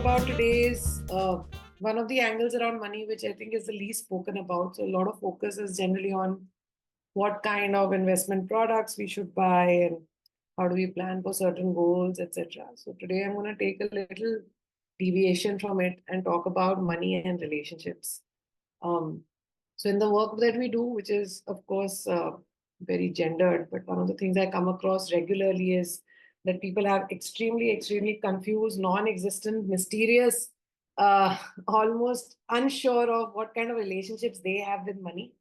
about today is one of the angles around money, which I think is the least spoken about. So, a lot of focus is generally on what kind of investment products we should buy and how do we plan for certain goals, etc. So, today I'm going to take a little deviation from it and talk about money and relationships. Um, so, in the work that we do, which is, of course, very gendered, but one of the things I come across regularly is that people have extremely confused, non existent, mysterious, almost unsure of what kind of relationships they have with money.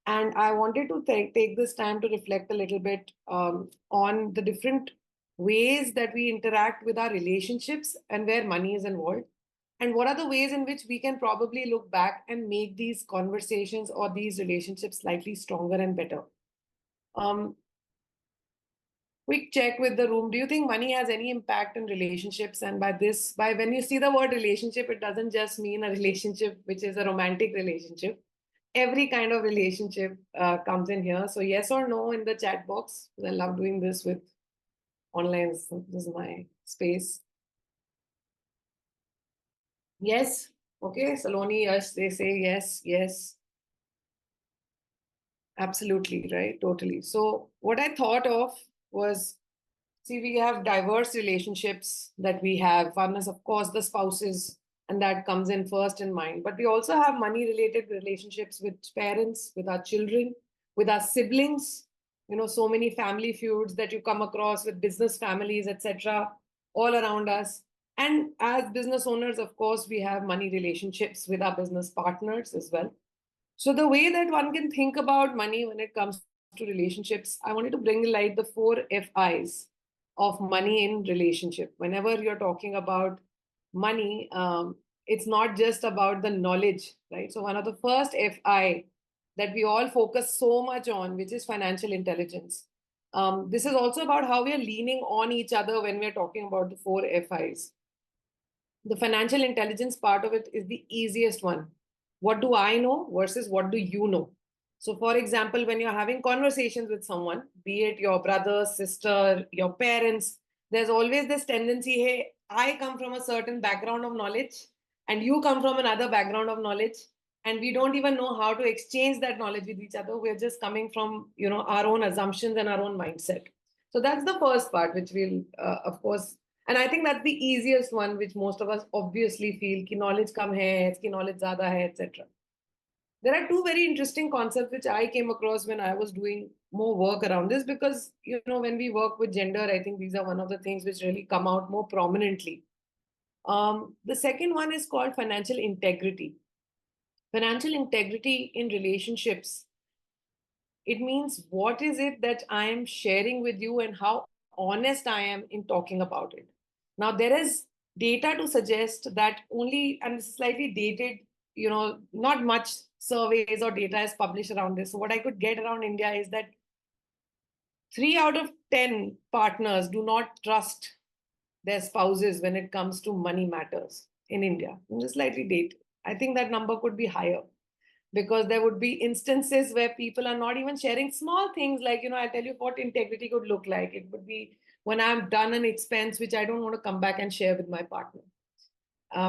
And I wanted to take this time to reflect a little bit on the different ways that we interact with our relationships and where money is involved. And what are the ways in which we can probably look back and make these conversations or these relationships slightly stronger and better? Um, Quick check with the room. Do you think money has any impact in relationships? And by this, by when you see the word relationship, it doesn't just mean a relationship which is a romantic relationship. Every kind of relationship comes in here. So yes or no in the chat box. I love doing this with online. This is my space. Yes. Okay. Saloni, yes. They say yes, yes. Absolutely. Right. Totally. So what I thought of was, see, we have diverse relationships that we have. One is, of course, the spouses, and that comes in first in mind. But we also have money related relationships with parents, with our children, with our siblings. You know, so many family feuds that you come across with business families, etc., all around us. And as business owners, of course, we have money relationships with our business partners as well. So the way that one can think about money when it comes to relationships, I wanted to bring to light the 4 FIs of money in relationship. Whenever you're talking about money, it's not just about the knowledge, right? So one of the first FI that we all focus so much on, which is financial intelligence. This is also about how we are leaning on each other when we're talking about the 4 FIs. The financial intelligence part of it is the easiest one. What do I know versus what do you know? So, for example, when you're having conversations with someone, be it your brother, sister, your parents, there's always this tendency, hey, I come from a certain background of knowledge and you come from another background of knowledge, and we don't even know how to exchange that knowledge with each other. We're just coming from, our own assumptions and our own mindset. So that's the first part, which we'll, of course, and I think that's the easiest one, which most of us obviously feel कि knowledge कम है, इसकी knowledge ज़्यादा है, etc. There are two very interesting concepts which I came across when I was doing more work around this, because when we work with gender, I think these are one of the things which really come out more prominently. The second one is called financial integrity. Financial integrity in relationships. It means what is it that I am sharing with you and how honest I am in talking about it. Now, there is data to suggest that only, and slightly dated, not much surveys or data is published around this. So, what I could get around India is that 3 out of 10 partners do not trust their spouses when it comes to money matters in India. Just slightly dated. I think that number could be higher, because there would be instances where people are not even sharing small things like, I'll tell you what integrity could look like. It would be when I've done an expense which I don't want to come back and share with my partner,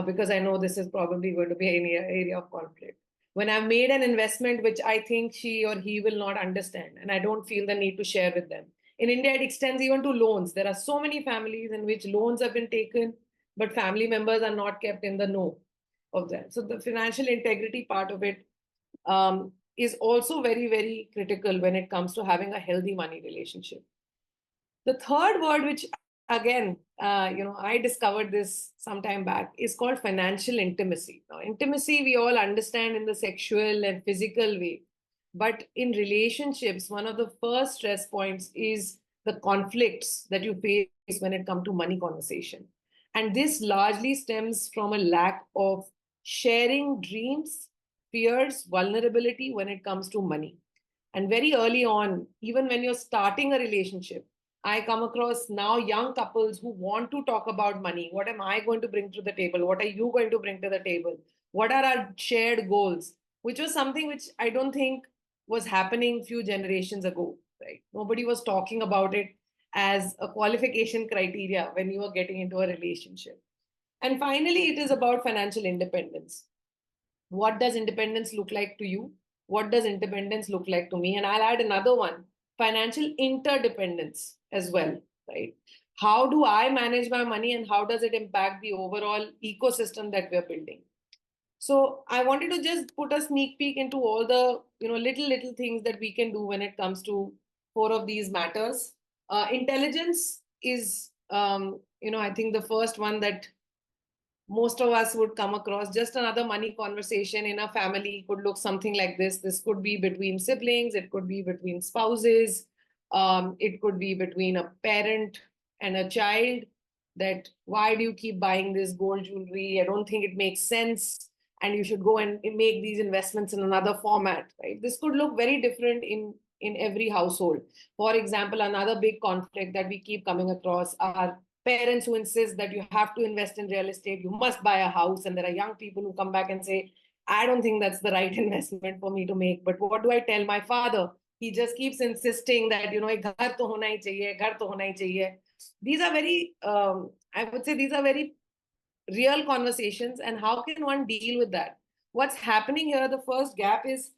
because I know this is probably going to be an area of conflict. When I've made an investment which I think she or he will not understand, and I don't feel the need to share with them. In India, it extends even to loans. There are so many families in which loans have been taken, but family members are not kept in the know of that. So the financial integrity part of it is also very critical when it comes to having a healthy money relationship. The third word, which again, I discovered this some time back, is called financial intimacy. Now, intimacy we all understand in the sexual and physical way, but in relationships, one of the first stress points is the conflicts that you face when it comes to money conversation, and this largely stems from a lack of sharing dreams, fears, vulnerability when it comes to money. And very early on, even when you're starting a relationship, I come across now young couples who want to talk about money. What am I going to bring to the table? What are you going to bring to the table? What are our shared goals? Which was something which I don't think was happening few generations ago, right? Nobody was talking about it as a qualification criteria when you were getting into a relationship. And finally, it is about financial independence. What does independence look like to you? What does independence look like to me? And I'll add another one, financial interdependence as well, right? How do I manage my money and how does it impact the overall ecosystem that we're building? So I wanted to just put a sneak peek into all the little things that we can do when it comes to four of these matters. Intelligence is I think the first one that most of us would come across. Just another money conversation in a family could look something like this. This could be between siblings, it could be between spouses, it could be between a parent and a child. That why do you keep buying this gold jewelry? I don't think it makes sense. And you should go and make these investments in another format, right? This could look very different in every household. For example, another big conflict that we keep coming across are parents who insist that you have to invest in real estate, you must buy a house. And there are young people who come back and say, I don't think that's the right investment for me to make. But what do I tell my father? He just keeps insisting that, ek ghar to hona hi chahiye, ghar to hona hi chahiye. These are very, I would say, these are very real conversations. And how can one deal with that? What's happening here, the first gap is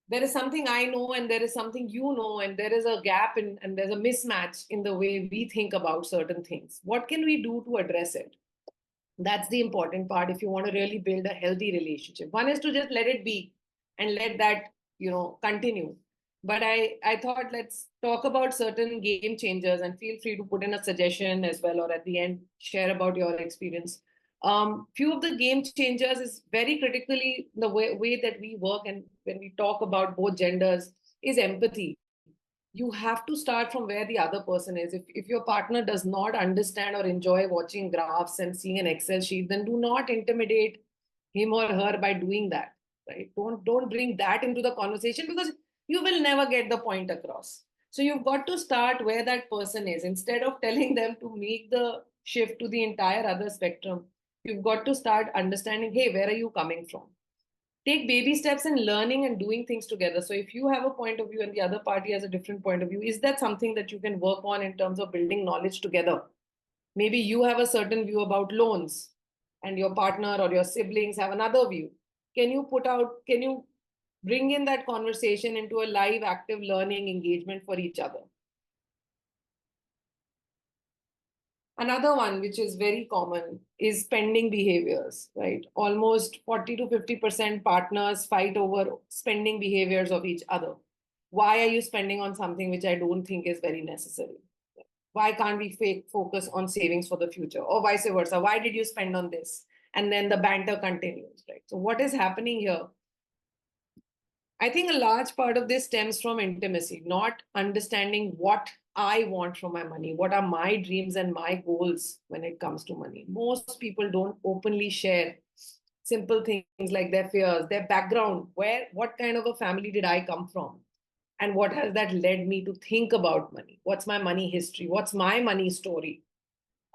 there is something I know and there is something you know, and there is a gap and there's a mismatch in the way we think about certain things. What can we do to address it? That's the important part if you want to really build a healthy relationship. One is to just let it be and let that, continue. But I thought let's talk about certain game changers and feel free to put in a suggestion as well, or at the end, share about your experience. Few of the game changers is very critically the way that we work and when we talk about both genders is empathy. You have to start from where the other person is. If your partner does not understand or enjoy watching graphs and seeing an Excel sheet, then do not intimidate him or her by doing that, right? Don't bring that into the conversation because you will never get the point across. So you've got to start where that person is. Instead of telling them to make the shift to the entire other spectrum, you've got to start understanding, hey, where are you coming from? Take baby steps in learning and doing things together. So if you have a point of view and the other party has a different point of view, is that something that you can work on in terms of building knowledge together? Maybe you have a certain view about loans and your partner or your siblings have another view. Can you bring in that conversation into a live active learning engagement for each other? Another one, which is very common, is spending behaviors, right? Almost 40 to 50% partners fight over spending behaviors of each other. Why are you spending on something which I don't think is very necessary? Why can't we focus on savings for the future? Or vice versa. Why did you spend on this? And then the banter continues, right? So what is happening here? I think a large part of this stems from intimacy, not understanding what I want from my money, what are my dreams and my goals when it comes to money. Most people don't openly share simple things like their fears, their background, what kind of a family did I come from? And what has that led me to think about money? What's my money history? What's my money story?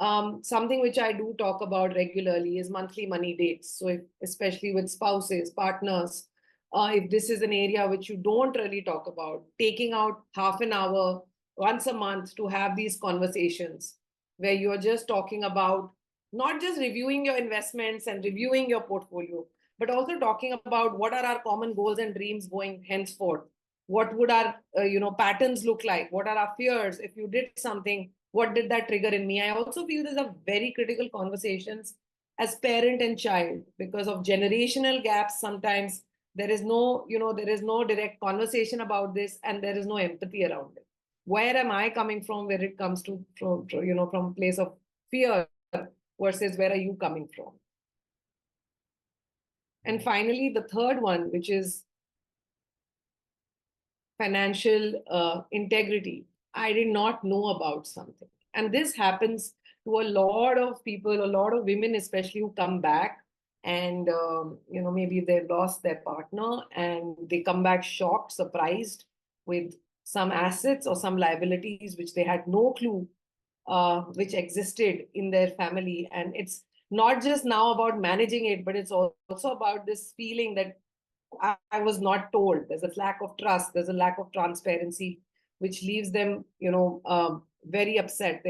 Something which I do talk about regularly is monthly money dates. So, especially with spouses, partners, if this is an area which you don't really talk about, taking out half an hour once a month to have these conversations where you're just talking about not just reviewing your investments and reviewing your portfolio, but also talking about what are our common goals and dreams going henceforth. What would our patterns look like? What are our fears? If you did something, what did that trigger in me? I also feel these are very critical conversations as parent and child because of generational gaps. Sometimes there is no direct conversation about this and there is no empathy around it. Where am I coming from where it comes to from a place of fear versus where are you coming from? And finally, the third one, which is financial integrity. I did not know about something. And this happens to a lot of people, a lot of women, especially who come back and, maybe they've lost their partner and they come back shocked, surprised with some assets or some liabilities which they had no clue which existed in their family. And it's not just now about managing it, but it's also about this feeling that I was not told. There's a lack of trust. There's a lack of transparency, which leaves them, very upset.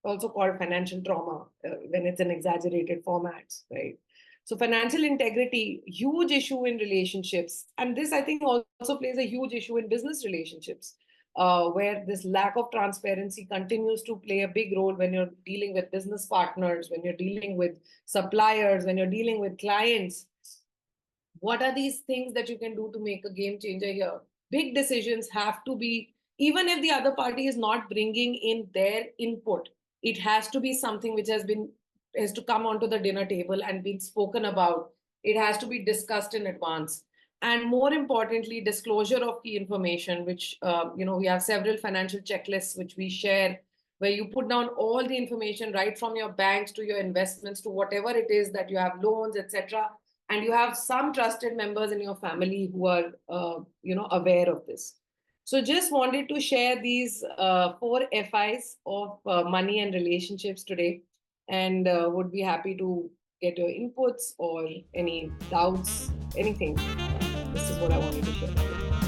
also called financial trauma when it's in exaggerated formats, right? So financial integrity, huge issue in relationships, and this I think also plays a huge issue in business relationships, where this lack of transparency continues to play a big role when you're dealing with business partners, when you're dealing with suppliers, when you're dealing with clients. What are these things that you can do to make a game changer here? Big decisions have to be, even if the other party is not bringing in their input, it has to be something which has to come onto the dinner table and been spoken about. It has to be discussed in advance. And more importantly, disclosure of key information, which we have several financial checklists which we share, where you put down all the information right from your banks to your investments to whatever it is that you have, loans, etc., and you have some trusted members in your family who are aware of this. So just wanted to share these four FIs of money and relationships today, and would be happy to get your inputs or any doubts, anything. This is what I wanted to share.